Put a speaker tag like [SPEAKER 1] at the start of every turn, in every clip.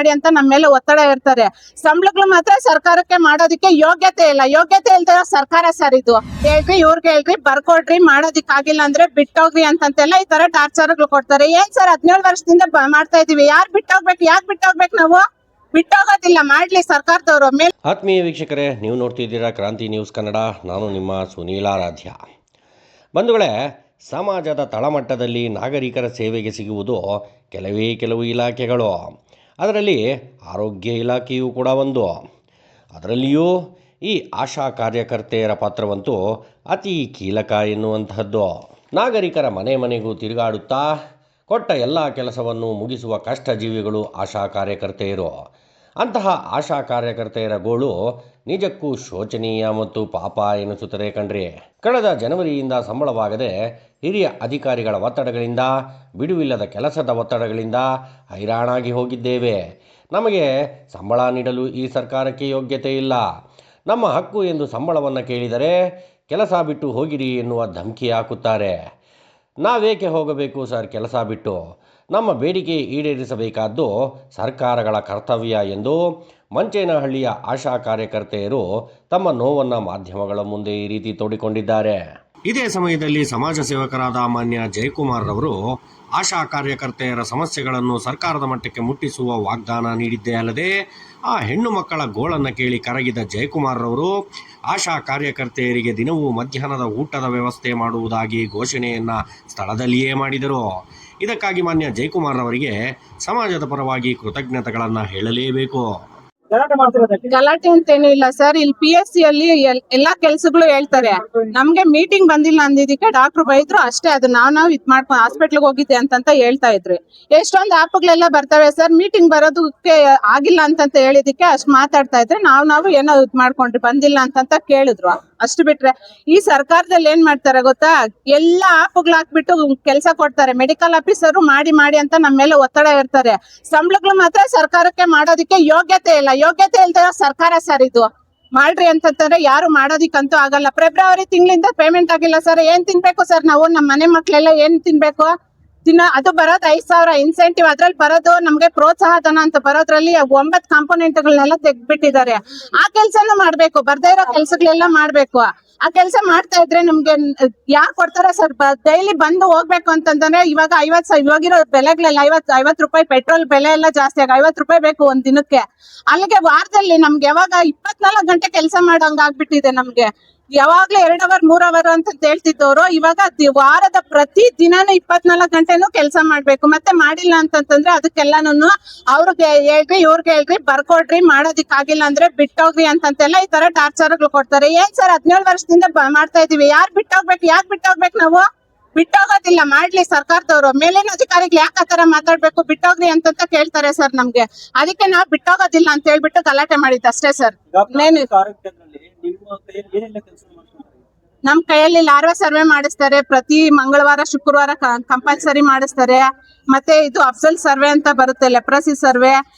[SPEAKER 1] ಮಾಡಿ ಅಂತ ನಮ್ಮ ಮೇಲೆ ಒತ್ತಡ ಇರ್ತಾರೆ. ಸಂಬಳಗಳು ಮಾತ್ರ ಸರ್ಕಾರಕ್ಕೆ ಮಾಡೋದಕ್ಕೆ ಯೋಗ್ಯತೆ ಇಲ್ದಿರೋ ಸರ್ಕಾರ ಸರ್ ಇದು. ಹೇಳ್ರಿ ಇವ್ರಿಗೆ ಹೇಳ್ರಿ ಬರ್ಕೊಡ್ರಿ, ಮಾಡೋದಿಕ್ಕಾಗಿಲ್ಲ ಅಂದ್ರೆ ಬಿಟ್ಟೋಗ್ರಿ ಅಂತಂತೆಲ್ಲ ಈ ತರ ಟಾರ್ಚರ್ಗಳು ಕೊಡ್ತಾರೆ. ಏನ್ ಸರ್ 17 ವರ್ಷದಿಂದ ಮಾಡ್ತಾ ಇದೀವಿ, ಯಾಕೆ ಬಿಟ್ಟೋಗ್ಬೇಕು ನಾವು? ಬಿಟ್ಟೋಗೋದಿಲ್ಲ, ಮಾಡ್ಲಿ ಸರ್ಕಾರದವರು ಮೇಲೆ.
[SPEAKER 2] ಆತ್ಮೀಯ ವೀಕ್ಷಕರೇ, ನೀವು ನೋಡ್ತಿದ್ದೀರಾ ಕ್ರಾಂತಿ ನ್ಯೂಸ್ ಕನ್ನಡ. ನಾನು ನಿಮ್ಮ ಸುನೀಲಾರಾಧ್ಯ. ಬಂಧುಗಳೇ, ಸಮಾಜದ ತಳಮಟ್ಟದಲ್ಲಿ ನಾಗರಿಕರ ಸೇವೆಗೆ ಸಿಗುವುದು ಕೆಲವು ಇಲಾಖೆಗಳು. ಅದರಲ್ಲಿ ಆರೋಗ್ಯ ಇಲಾಖೆಯೂ ಕೂಡ ಒಂದು. ಅದರಲ್ಲಿಯೂ ಈ ಆಶಾ ಕಾರ್ಯಕರ್ತೆಯರ ಪಾತ್ರವಂತೂ ಅತಿ ಕೀಲಕ ಎನ್ನುವಂತಹದ್ದು. ನಾಗರಿಕರ ಮನೆಗೂ ತಿರುಗಾಡುತ್ತಾ ಕೊಟ್ಟ ಎಲ್ಲ ಕೆಲಸವನ್ನು ಮುಗಿಸುವ ಕಷ್ಟಜೀವಿಗಳು ಆಶಾ ಕಾರ್ಯಕರ್ತೆಯರು. ಅಂತಹ ಆಶಾ ಕಾರ್ಯಕರ್ತೆಯರ ಗೋಳು ನಿಜಕ್ಕೂ ಶೋಚನೀಯ ಮತ್ತು ಪಾಪ ಎನಿಸುತ್ತದೆ ಕಣ್ರಿ. ಕಳೆದ ಜನವರಿಯಿಂದ ಸಂಬಳವಾಗದೆ ಹಿರಿಯ ಅಧಿಕಾರಿಗಳ ಒತ್ತಡಗಳಿಂದ, ಬಿಡುವಿಲ್ಲದ ಕೆಲಸದ ಒತ್ತಡಗಳಿಂದ ಹೈರಾಣಾಗಿ ಹೋಗಿದ್ದೇವೆ. ನಮಗೆ ಸಂಬಳ ನೀಡಲು ಈ ಸರ್ಕಾರಕ್ಕೆ ಯೋಗ್ಯತೆ ಇಲ್ಲ. ನಮ್ಮ ಹಕ್ಕು ಎಂದು ಸಂಬಳವನ್ನು ಕೇಳಿದರೆ ಕೆಲಸ ಬಿಟ್ಟು ಹೋಗಿರಿ ಎನ್ನುವ ಧಮಕಿ ಹಾಕುತ್ತಾರೆ. ನಾವೇಕೆ ಹೋಗಬೇಕು ಸರ್ ಕೆಲಸ ಬಿಟ್ಟು? ನಮ್ಮ ಬೇಡಿಕೆ ಈಡೇರಿಸಬೇಕಾದ್ದು ಸರ್ಕಾರಗಳ ಕರ್ತವ್ಯ ಎಂದು ಮಂಚೇನಹಳ್ಳಿಯ ಆಶಾ ಕಾರ್ಯಕರ್ತೆಯರು ತಮ್ಮ ನೋವನ್ನು ಮಾಧ್ಯಮಗಳ ಮುಂದೆ ಈ ರೀತಿ ತೋಡಿಕೊಂಡಿದ್ದಾರೆ. ಇದೇ ಸಮಯದಲ್ಲಿ ಸಮಾಜ ಸೇವಕರಾದ ಮಾನ್ಯ ಜಯಕುಮಾರ್ ರವರು ಆಶಾ ಕಾರ್ಯಕರ್ತೆಯರ ಸಮಸ್ಯೆಗಳನ್ನು ಸರ್ಕಾರದ ಮಟ್ಟಕ್ಕೆ ಮುಟ್ಟಿಸುವ ವಾಗ್ದಾನ ನೀಡಿದ್ದೇ ಅಲ್ಲದೆ ಆ ಹೆಣ್ಣು ಮಕ್ಕಳ ಗೋಳನ್ನು ಕೇಳಿ ಕರಗಿದ ಜಯಕುಮಾರ್ ರವರು ಆಶಾ ಕಾರ್ಯಕರ್ತೆಯರಿಗೆ ದಿನವೂ ಮಧ್ಯಾಹ್ನದ ಊಟದ ವ್ಯವಸ್ಥೆ ಮಾಡುವುದಾಗಿ ಘೋಷಣೆಯನ್ನು ಸ್ಥಳದಲ್ಲಿಯೇ ಮಾಡಿದರು. ಇದಕ್ಕಾಗಿ ಮಾನ್ಯ ಜಯಕುಮಾರ್ ಅವರಿಗೆ ಸಮಾಜದ ಪರವಾಗಿ ಕೃತಜ್ಞತೆಗಳನ್ನು ಹೇಳಲೇಬೇಕು.
[SPEAKER 1] ಗಲಾಟೆ ಅಂತೇನು ಇಲ್ಲ ಸರ್. ಇಲ್ಲಿ PSC ಅಲ್ಲಿ ಎಲ್ಲಾ ಕೆಲ್ಸಗಳು ಹೇಳ್ತಾರೆ. ನಮ್ಗೆ ಮೀಟಿಂಗ್ ಬಂದಿಲ್ಲ ಅಂದಿದ್ದಕ್ಕೆ ಡಾಕ್ಟರ್ ಬೈದ್ರು ಅಷ್ಟೇ. ಅದು ನಾವು ಇದ್ ಮಾಡ್ಕೊಂಡು ಹಾಸ್ಪಿಟ್ಲ್ಗೆ ಹೋಗಿದ್ದೆ ಅಂತ ಹೇಳ್ತಾ ಇದ್ರಿ. ಎಷ್ಟೊಂದು ಆಪ್ಗಳೆಲ್ಲ ಬರ್ತವೆ ಸರ್. ಮೀಟಿಂಗ್ ಬರೋದಕ್ಕೆ ಆಗಿಲ್ಲ ಅಂತ ಹೇಳಿದಕ್ಕೆ ಅಷ್ಟ್ ಮಾತಾಡ್ತಾ ಇದ್ರೆ ನಾವು ಏನೋ ಇದ್ ಮಾಡ್ಕೊಂಡ್ರಿ, ಬಂದಿಲ್ಲ ಅಂತ ಕೇಳಿದ್ರು. ಅಷ್ಟು ಬಿಟ್ರೆ ಈ ಸರ್ಕಾರದಲ್ಲಿ ಏನ್ ಮಾಡ್ತಾರೆ ಗೊತ್ತಾ, ಎಲ್ಲಾ ಆಪ್ಗಳು ಹಾಕ್ಬಿಟ್ಟು ಕೆಲಸ ಕೊಡ್ತಾರೆ. ಮೆಡಿಕಲ್ ಆಫೀಸರು ಮಾಡಿ ಅಂತ ನಮ್ಮ ಮೇಲೆ ಒತ್ತಡ ಇರ್ತಾರೆ. ಸಂಬಳಗಳು ಮಾತ್ರ ಸರ್ಕಾರಕ್ಕೆ ಮಾಡೋದಕ್ಕೆ ಯೋಗ್ಯತೆ ಇಲ್ದಿರೋ ಸರ್ಕಾರ ಸರ್ ಇದು. ಮಾಡ್ರಿ ಅಂತಂದ್ರೆ ಯಾರು ಮಾಡೋದಿಕ್ಕಂತೂ ಆಗಲ್ಲ. ಫೆಬ್ರವರಿ ತಿಂಗಳಿಂದ ಪೇಮೆಂಟ್ ಆಗಿಲ್ಲ ಸರ್. ಏನ್ ತಿನ್ಬೇಕು ಸರ್ ನಾವು? ನಮ್ಮ ಮನೆ ಮಕ್ಳೆಲ್ಲ ಏನ್ ತಿನ್ಬೇಕು? ಅದು ಬರೋದು 5,000 ಇನ್ಸೆಂಟಿವ್. ಅದ್ರಲ್ಲಿ ಬರೋದು ನಮ್ಗೆ ಪ್ರೋತ್ಸಾಹ ಧನ ಅಂತ ಬರೋದ್ರಲ್ಲಿ 9 ಕಾಂಪೋನೆಂಟ್ಗಳನ್ನೆಲ್ಲ ತೆಗ್ದ್ಬಿಟ್ಟಿದ್ದಾರೆ. ಆ ಕೆಲ್ಸನೂ ಮಾಡ್ಬೇಕು, ಬರ್ದೇ ಇರೋ ಕೆಲ್ಸಗಳೆಲ್ಲ ಮಾಡ್ಬೇಕು. ಆ ಕೆಲ್ಸ ಮಾಡ್ತಾ ಇದ್ರೆ ನಮ್ಗೆ ಯಾರು ಕೊಡ್ತಾರ ಸರ್? ಡೈಲಿ ಬಂದು ಹೋಗ್ಬೇಕು ಅಂತಂದ್ರೆ ಇವಾಗ ಇವಾಗಿರೋ ಬೆಲೆಗಳೆಲ್ಲ 50 ರೂಪಾಯಿ ಪೆಟ್ರೋಲ್ ಬೆಲೆ ಎಲ್ಲ ಜಾಸ್ತಿ ಆಗ 50 ರೂಪಾಯಿ ಬೇಕು ಒಂದ್ ದಿನಕ್ಕೆ. ಅಲ್ಲಿಗೆ ವಾರದಲ್ಲಿ ನಮ್ಗೆ ಯಾವಾಗ 24 ಗಂಟೆ ಕೆಲಸ ಮಾಡೋಂಗ್ ಆಗ್ಬಿಟ್ಟಿದೆ. ನಮ್ಗೆ ಯಾವಾಗ್ಲೂ 2 ಅವರ್ 3 ಅವರ್ ಅಂತ ಹೇಳ್ತಿದ್ದವ್ರು ಇವಾಗ ವಾರದ ಪ್ರತಿ ದಿನಾನು 24 ಗಂಟೆನೂ ಕೆಲಸ ಮಾಡ್ಬೇಕು. ಮತ್ತೆ ಮಾಡಿಲ್ಲ ಅಂತಂದ್ರೆ ಅದಕ್ಕೆಲ್ಲಾನು ಅವ್ರಿಗೆ ಹೇಳ್ರಿ ಇವ್ರಿಗೆ ಹೇಳ್ರಿ ಬರ್ಕೊಡ್ರಿ, ಮಾಡೋದಿಕ್ಕಾಗಿಲ್ಲ ಅಂದ್ರೆ ಬಿಟ್ಟೋಗ್ರಿ ಅಂತಂತೆಲ್ಲ ಈ ತರ ಟಾರ್ಚರ್ಗಳು ಕೊಡ್ತಾರೆ. ಏನ್ ಸರ್ 17 ವರ್ಷದಿಂದ ಮಾಡ್ತಾ ಇದೀವಿ, ಯಾಕೆ ಬಿಟ್ಟೋಗ್ಬೇಕು ನಾವು? ಬಿಟ್ಟೋಗೋದಿಲ್ಲ, ಮಾಡ್ಲಿ ಸರ್ಕಾರದವರು. ಮೇಲಿನ ಅಧಿಕಾರಿಗಳು ಯಾಕೆ ಆತರ ಮಾತಾಡ್ಬೇಕು? ಬಿಟ್ಟೋಗ್ರಿ ಅಂತ ಕೇಳ್ತಾರೆ ಸರ್ ನಮ್ಗೆ. ಅದಕ್ಕೆ ನಾವು ಬಿಟ್ಟೋಗೋದಿಲ್ಲ ಅಂತ ಹೇಳ್ಬಿಟ್ಟು ಗಲಾಟೆ ಮಾಡಿದ್ದು ಅಷ್ಟೇ ಸರ್. ನಮ್ ಕೈಯಲ್ಲಿ ಲಾರ್ವಾ ಸರ್ವೆ ಮಾಡಿಸ್ತಾರೆ. ಪ್ರತಿ ಮಂಗಳವಾರ ಶುಕ್ರವಾರ ಕಂಪಲ್ಸರಿ ಮಾಡಿಸ್ತಾರೆ. ಮತ್ತೆ ಇದು ಅಫ್ಸಲ್ ಸರ್ವೆ ಅಂತ ಬರುತ್ತೆ, ಲೆಪ್ರಸಿ ಸರ್ವೆ,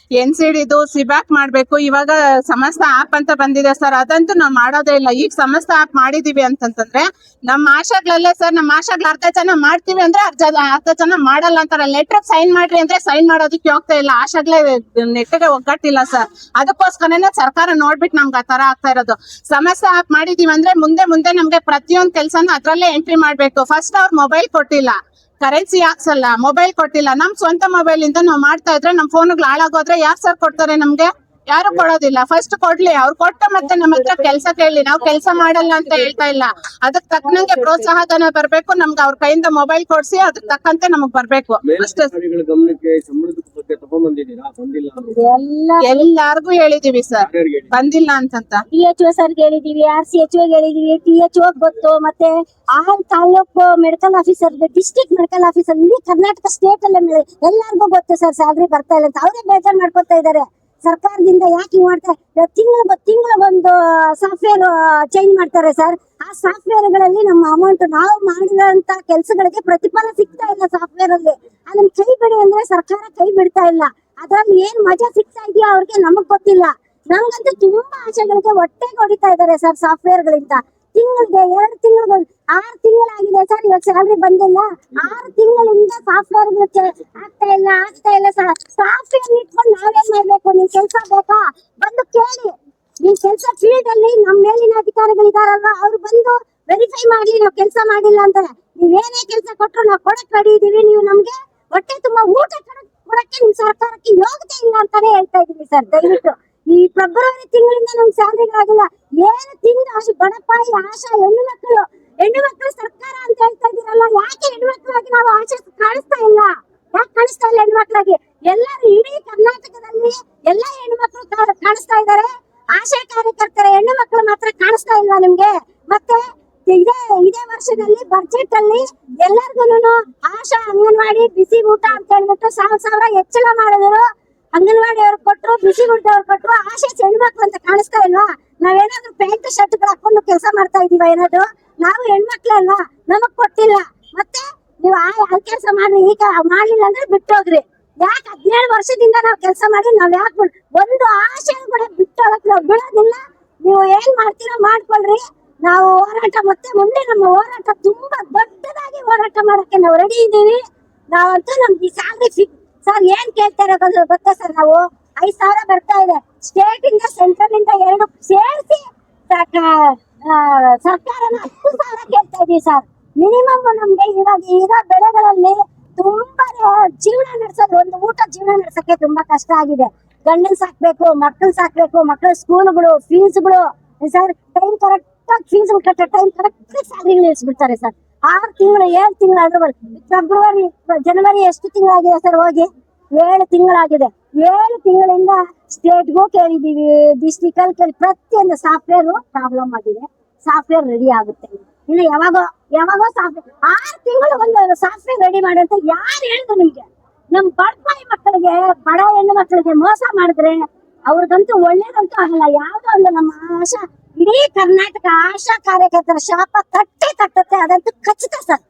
[SPEAKER 1] NCD ಸಿಬ್ಯಾಕ್ ಮಾಡ್ಬೇಕು. ಇವಾಗ ಸಮಸ್ತ ಆಪ್ ಅಂತ ಬಂದಿದೆ ಸರ್, ಅದಂತೂ ನಾವು ಮಾಡೋದೇ ಇಲ್ಲ. ಈಗ ಸಮಸ್ತ ಆಪ್ ಮಾಡಿದೀವಿ ಅಂತಂದ್ರೆ ನಮ್ಮ ಆಶಾಗಳಲ್ಲೇ ಸರ್, ನಮ್ಮ ಆಶಾಗಳು 10 ಜನ ಮಾಡ್ತೀವಿ ಅಂದ್ರೆ 10 ಜನ ಮಾಡಲ್ಲ ಅಂತಾರೆ. ಲೆಟರ್ ಸೈನ್ ಮಾಡ್ರಿ ಅಂದ್ರೆ ಸೈನ್ ಮಾಡೋದಕ್ಕೆ ಹೋಗ್ತಾ ಇಲ್ಲ. ಆಶಾಗಳೇ ನೆಟ್ಟಿಗೆ ಒಗ್ಗಟ್ಟಿಲ್ಲ ಸರ್. ಅದಕ್ಕೋಸ್ಕರನೇ ಸರ್ಕಾರ ನೋಡ್ಬಿಟ್ಟು ನಮ್ಗೆ ಆ ತರ ಆಗ್ತಾ ಇರೋದು. ಸಮಸ್ತ ಆಪ್ ಮಾಡಿದೀವಿ ಅಂದ್ರೆ ಮುಂದೆ ನಮ್ಗೆ ಪ್ರತಿಯೊಂದು ಕೆಲಸನ ಅದ್ರಲ್ಲೇ ಎಂಟ್ರಿ ಮಾಡ್ಬೇಕು. ಫಸ್ಟ್ ಅವ್ರು ಮೊಬೈಲ್ ಕೊಟ್ಟಿಲ್ಲ, ಕರೆನ್ಸಿ ಹಾಕ್ಸಲ್ಲ, ಮೊಬೈಲ್ ಕೊಟ್ಟಿಲ್ಲ. ನಮ್ ಸ್ವಂತ ಮೊಬೈಲ್ ಇಂದ ನಾವು ಮಾಡ್ತಾ ಇದ್ರೆ ನಮ್ ಫೋನ್ಗಳು ಹಾಳಾಗೋದ್ರೆ ಯಾರು ಸರ್ ಕೊಡ್ತಾರೆ? ನಮ್ಗೆ ಯಾರು ಕೊಡೋದಿಲ್ಲ. ಫಸ್ಟ್ ಕೊಡ್ಲಿ, ಅವ್ರು ಕೊಟ್ಟು ಮತ್ತೆ ನಮ್ಮ ಹತ್ರ ಕೆಲಸ ಕೇಳಿ. ನಾವು ಕೆಲಸ ಮಾಡಲ್ಲ ಅಂತ ಹೇಳ್ತಾ ಇಲ್ಲ. ಅದಕ್ಕೆ ತಕ್ಕನಂಗೆ ಪ್ರೋತ್ಸಾಹ ಧನ ಬರ್ಬೇಕು ನಮ್ಗೆ. ಅವ್ರ ಕೈಯಿಂದ ಮೊಬೈಲ್ ಕೊಡ್ಸಿ ಅದಕ್ಕೆ ತಕ್ಕಂತೆ ನಮಗ್ ಬರ್ಬೇಕು ಅಷ್ಟೇ. ಎಲ್ಲಾರ್ಗು ಹೇಳಿದೀವಿ ಸರ್, ಬಂದಿಲ್ಲ ಅಂತಂತ.
[SPEAKER 3] THO ಸರ್ಗೆ ಹೇಳಿದೀವಿ, RCHO ಹೇಳಿದೀವಿ, THO ಗೊತ್ತು. ಮತ್ತೆ taluk medical officer, district medical officer, ಇಡೀ ಕರ್ನಾಟಕ ಸ್ಟೇಟ್ ಅಲ್ಲೇ ಎಲ್ಲಾರ್ಗು ಗೊತ್ತು ಸರ್. ಸ್ಯಾಲ್ರಿ ಬರ್ತಾ ಇಲ್ಲ ಅಂತ ಅವರೇ ಬೇಜಾರ್ ಮಾಡ್ಕೊತಾ ಇದಾರೆ. ಸರ್ಕಾರದಿಂದ ಯಾಕೆ ಮಾಡ್ತಾರೆ? ತಿಂಗಳಿಗೊಂದು ಸಾಫ್ಟ್ವೇರ್ ಚೇಂಜ್ ಮಾಡ್ತಾರೆ ಸರ್. ಆ ಸಾಫ್ಟ್ವೇರ್ ಗಳಲ್ಲಿ ನಮ್ಮ ಅಮೌಂಟ್ ನಾವು ಮಾಡಿರೋಂತ ಕೆಲಸಗಳಿಗೆ ಪ್ರತಿಫಲ ಸಿಗ್ತಾ ಇಲ್ಲ ಸಾಫ್ಟ್ವೇರ್ ಅಲ್ಲಿ. ಅದನ್ನ ಕೈ ಬಿಡಿ ಅಂದ್ರೆ ಸರ್ಕಾರ ಕೈ ಬಿಡ್ತಾ ಇಲ್ಲ. ಅದ್ರಲ್ಲಿ ಏನ್ ಮಜಾ ಸಿಗ್ತಾ ಇದೆಯೋ ಅವ್ರಿಗೆ ನಮಗ್ ಗೊತ್ತಿಲ್ಲ. ನಮ್ಗಂತೂ ತುಂಬಾ ಆಶೆಗಳಿಗೆ ಹೊಟ್ಟೆ ಹೊಡಿತಾ ಇದಾರೆ ಸರ್ ಸಾಫ್ಟ್ವೇರ್ ಗಳಿಂದ. ತಿಂಗಳಿಗೆ 2 ತಿಂಗಳು 6 ತಿಂಗಳಾಗಿದೆ ಸರ್, ಇವಾಗ ಸ್ಯಾಲ್ರಿ ಬಂದಿಲ್ಲ. 6 ತಿಂಗಳಿಂದ ಸಾಫ್ಟ್ವೇರ್ ಆಗ್ತಾ ಇಲ್ಲ. ಸಾಫ್ಟ್ವೇರ್ ಇಟ್ಕೊಂಡು ನಾವೇನ್ ಮಾಡ್ಬೇಕು? ಬೇಕು, ನಿಮ್ ಕೆಲ್ಸ ಬೇಕಾ ಬಂದು ಕೇಳಿ. ನಿಮ್ ಕೆಲ್ಸ ಫೀಲ್ಡ್ ಅಲ್ಲಿ ನಮ್ ಮೇಲಿನ ಅಧಿಕಾರಿಗಳಿದಾರಲ್ವಾ, ಅವ್ರು ಬಂದು ವೆರಿಫೈ ಮಾಡ್ಲಿ ನಾವ್ ಕೆಲ್ಸ ಮಾಡಿಲ್ಲ ಅಂತಾರೆ. ನೀವೇನೇ ಕೆಲ್ಸ ಕೊಟ್ರು ನಾವ್ ಕೊಡಕ್ ರೆಡಿ ಇದೀವಿ, ನೀವು ನಮ್ಗೆ ಹೊಟ್ಟೆ ತುಂಬಾ ಊಟ ಕೊಡಕ್ಕೆ ನಿಮ್ ಸರ್ಕಾರಕ್ಕೆ ಯೋಗ್ಯತೆ ಇಲ್ಲ ಅಂತಾನೆ ಹೇಳ್ತಾ ಇದೀವಿ ಸರ್. ದಯವಿಟ್ಟು ಈ ಫೆಬ್ರವರಿ ತಿಂಗಳಿಂದ ನಮ್ಗೆ ಸ್ಯಾಲರಿ ಆಗಿಲ್ಲ, ಏನು ತಿಂದು ಅಷ್ಟು ಬಡಪಾಯಿ ಆಶಾ ಹೆಣ್ಣು ಮಕ್ಕಳು ಸರ್ಕಾರ ಅಂತ ಹೇಳ್ತಾ ಇದೀರಲ್ಲ, ಯಾಕೆ ಹೆಣ್ಣು ಮಕ್ಕಳಾಗಿ ನಾವು ಆಶೆ ಕಾಣಿಸ್ತಾ ಇಲ್ಲ? ಯಾಕೆ ಕಾಣಿಸ್ತಾ ಇಲ್ಲ ಹೆಣ್ಣು ಮಕ್ಕಳಾಗಿ? ಎಲ್ಲರೂ ಇಡೀ ಕರ್ನಾಟಕದಲ್ಲಿ ಎಲ್ಲಾ ಹೆಣ್ಣು ಮಕ್ಕಳು ಕಾಣಿಸ್ತಾ ಇದಾರೆ, ಆಶಾ ಕಾರ್ಯಕರ್ತರ ಹೆಣ್ಣು ಮಕ್ಕಳು ಮಾತ್ರ ಕಾಣಿಸ್ತಾ ಇಲ್ವಾ ನಿಮ್ಗೆ? ಮತ್ತೆ ಇದೇ ವರ್ಷದಲ್ಲಿ ಬಜೆಟ್ ಅಲ್ಲಿ ಎಲ್ಲರಿಗೂ ಆಶಾ ಅಂಗನವಾಡಿ ಬಿಸಿ ಊಟ ಅಂತ ಹೇಳ್ಬಿಟ್ಟು 1,000 ಹೆಚ್ಚಳ ಮಾಡಿದ್ರು. ಅಂಗನವಾಡಿ ಅವ್ರು ಕೊಟ್ರು, ಬಿಸಿ ಊಟದವ್ರು ಕೊಟ್ರು, ಆಶಾ ಹೆಣ್ಮಕ್ಳು ಅಂತ ಕಾಣಿಸ್ತಾ ಇಲ್ವಾ? ನಾವೇನಾದ್ರೂ ಪ್ಯಾಂಟ್ ಶರ್ಟ್ ಹಾಕೊಂಡು ಕೆಲಸ ಮಾಡ್ತಾ ಇದೀವ ಏನಾದ್ರು? ನಾವು ಹೆಣ್ಮಕ್ಳು ಅಲ್ವಾ, ನಮಗ್ ಕೊಟ್ಟಿಲ್ಲ. ಮತ್ತೆ ನೀವು ಆ ಕೆಲಸ ಮಾಡ್ರಿ, ಈಗ ಮಾಡ್ಲಿಲ್ಲ ಅಂದ್ರೆ ಬಿಟ್ಟೋಗ್ರಿ. ಯಾಕೆ 17 ವರ್ಷದಿಂದ ನಾವು ಕೆಲಸ ಮಾಡಿ ನಾವ್ ಯಾಕೆ ಒಂದು ಆಶೆ ಕೂಡ ಬಿಟ್ಟೋಗಕ್ ನಾವು ಬಿಡೋದಿಲ್ಲ. ನೀವು ಏನ್ ಮಾಡ್ತೀರೋ ಮಾಡ್ಕೊಳ್ರಿ, ನಾವು ಹೋರಾಟ ಮತ್ತೆ ಮುಂದೆ ನಮ್ಮ ಹೋರಾಟ ತುಂಬಾ ದೊಡ್ಡದಾಗಿ ಹೋರಾಟ ಮಾಡಕ್ಕೆ ನಾವು ರೆಡಿ ಇದೀವಿ. ನಾವಂತೂ ನಮ್ಗೆ ಸ್ಯಾಲರಿ ಸರ್ ಏನ್ ಕೇಳ್ತಾರೆ ಗೊತ್ತಾ ಸರ್? ನಾವು 5,000 ಬರ್ತಾ ಇದೆ ಸ್ಟೇಟ್ ಇಂದ, ಸೆಂಟ್ರಲ್ ಇಂದ 2 ಸೇರಿಸಿ ಸರ್ಕಾರನ 10,000 ಕೇಳ್ತಾ ಇದೀವಿ ಸರ್. ಮಿನಿಮಮ್ ನಮ್ಗೆ ಇವಾಗ ಇರೋ ಬೆಳೆಗಳಲ್ಲಿ ತುಂಬಾ ಜೀವನ ನಡೆಸೋದು, ಒಂದು ಊಟ ಜೀವನ ನಡೆಸಕ್ಕೆ ತುಂಬಾ ಕಷ್ಟ ಆಗಿದೆ. ಗಂಡನ್ ಸಾಕ್ಬೇಕು, ಮಕ್ಕಳ ಸ್ಕೂಲ್ಗಳು, ಫೀಸ್ಗಳು ಸರ್, ಟೈಮ್ ಕರೆಕ್ಟ್ ಫೀಸ್ ಕಟ್ಟೋ ಟೈಮ್ ಕರೆಕ್ಟ್ ಸ್ಯಾಲರಿ ನಿಲ್ಲಿಸ್ಬಿಡ್ತಾರೆ ಸರ್. 6 ತಿಂಗಳು 7 ತಿಂಗಳಾದ್ರೂ ಫೆಬ್ರವರಿ ಜನವರಿ ಎಷ್ಟು ತಿಂಗಳಾಗಿದೆ ಸರ್? ಹೋಗಿ 7 ತಿಂಗಳಾಗಿದೆ. 7 ತಿಂಗಳಿಂದ ಸ್ಟೇಟ್ಗೂ ಕೇಳಿದೀವಿ, ಡಿಸ್ಟ್ರಿಕ್ಟ್ ಅಲ್ಲಿ ಕೇಳಿ, ಪ್ರತಿಯೊಂದು ಸಾಫ್ಟ್ವೇರ್ ಪ್ರಾಬ್ಲಮ್ ಆಗಿದೆ. ಸಾಫ್ಟ್ವೇರ್ ರೆಡಿ ಆಗುತ್ತೆ ಇನ್ನು ಯಾವಾಗೋ ಸಾಫ್ಟ್ವೇರ್ 6 ತಿಂಗಳು ಒಂದು ಸಾಫ್ಟ್ವೇರ್ ರೆಡಿ ಮಾಡಂತ ಯಾರು ಹೇಳಿದ್ರು ನಿಮ್ಗೆ? ನಮ್ ಬಡಪಾಯಿ ಮಕ್ಕಳಿಗೆ, ಬಡ ಹೆಣ್ಣು ಮಕ್ಕಳಿಗೆ ಮೋಸ ಮಾಡಿದ್ರೆ ಅವ್ರಿಗಂತೂ ಒಳ್ಳೇದಂತೂ ಆಗಲ್ಲ. ಯಾವ್ದೋ ಒಂದು ನಮ್ಮ ಆಶಾ, ಇಡೀ ಕರ್ನಾಟಕ ಆಶಾ ಕಾರ್ಯಕರ್ತರ ಶಾಪ ತಟ್ಟೆ ತಟ್ಟುತ್ತೆ, ಅದಂತೂ ಖಚಿತ ಸರ್.